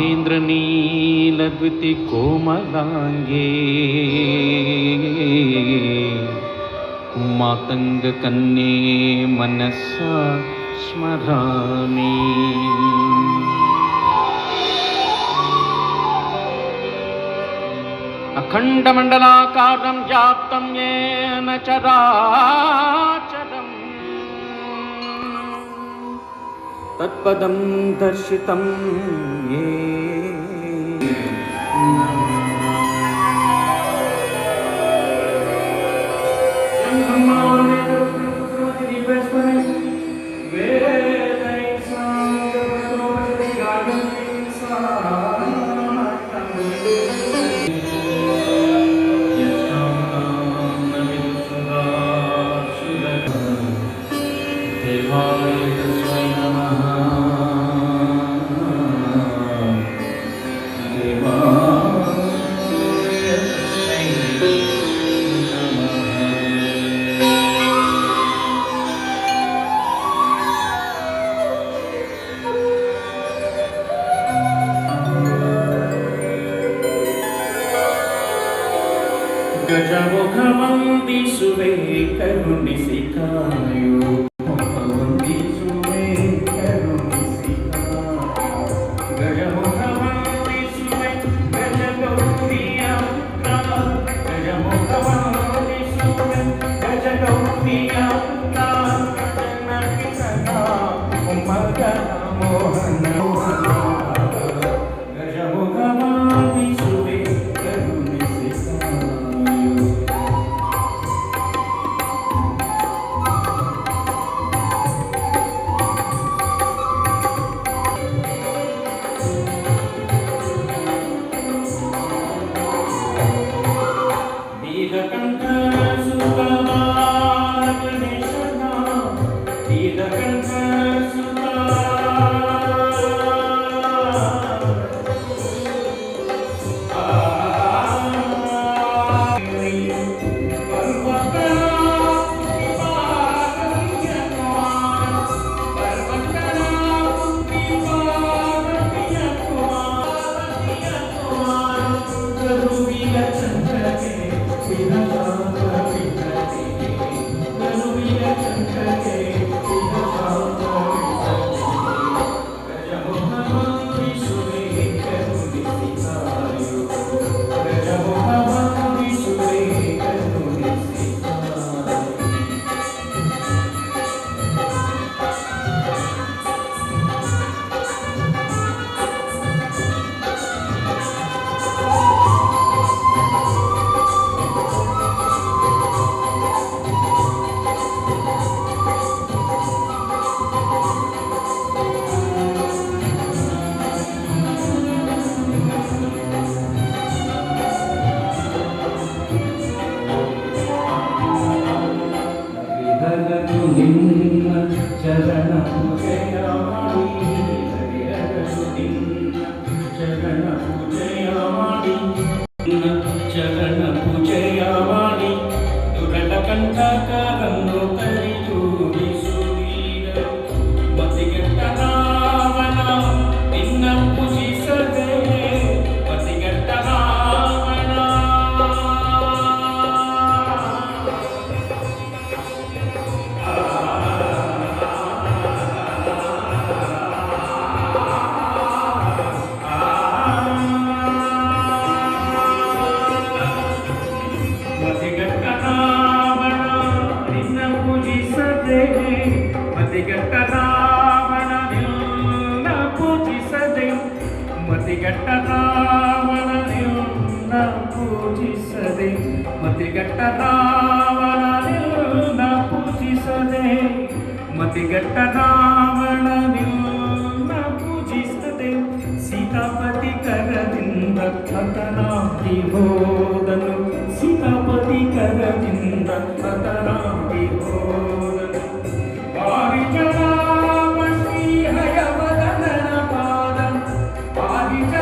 महेन्द्रनीलद्वितिकोमलाङ्गे मातङ्गकन्ये मनसा स्मरामि। अखण्डमण्डलाकारं व्याप्तं येन चराचरम् तत्पदं दर्शितं येन। ಗಜಮುಖವಂದಿಸುವೆ ಕರುಣಿಸಿಕಾಯೋ ವಂದಿಸುವೆ ಕರುಣಿಸಿಕಾಯೋ ಗಜಮುಖವಂದಿಸುವೆ ಗಜಗೌರಿಯ ಗಜಮುಖವಂದಿಸುವೆ ಗಜಗೌರಿಯ ಗಜನಕಿತನ ಮಗನ ಮೋಹನ ಗಜಮುಖವಂದಿಸುವೆ ಚರಣ ಪೂಜೆಯ ಮಾಡಿ ಚರಣ ಪೂಜೆಯ ಮಾಡಿ ಚರಣ ಪೂಜೆಯ ಮಾಡಿ ದುರಳ ಕಂಟಕರನ್ನು ಕರಿದೂಡಿಸುವೀರ ಮತಿಗೆಟ್ಟ ರಾವಣ ನಿನ್ನ ಪೂಜಿಸದೆ ಮತಿಗೆಟ್ಟ ರಾವಣ ಮತಿಗೆಟ್ಟ ರಾವಣನಿಲ್ಲ ಪೂಜಿಸದೆ ಮತಿಗೆಟ್ಟ ರಾವಣನಿಲ್ಲ ಪೂಜಿಸದೆ ಮತಿಗೆಟ್ಟ ರಾವಣನಿಲ್ಲ ಪೂಜಿಸದೆ ಮತಿಗೆಟ್ಟ ರಾವಣನಿಲ್ಲ ಪೂಜಿಸದೆ ಸೀತಾಪತಿ ಕರದಿಂದ ಹತನಾಗಿ ಹೋದನು ಸೀತಾಪತಿ ಕರದಿಂದ ಹತನಾಗಿ ಹೋದನು ಪಾರಿಜನಾಮ ಶ್ರೀ ಹಯವದನ ಪಾದ ಪಾರಿಜ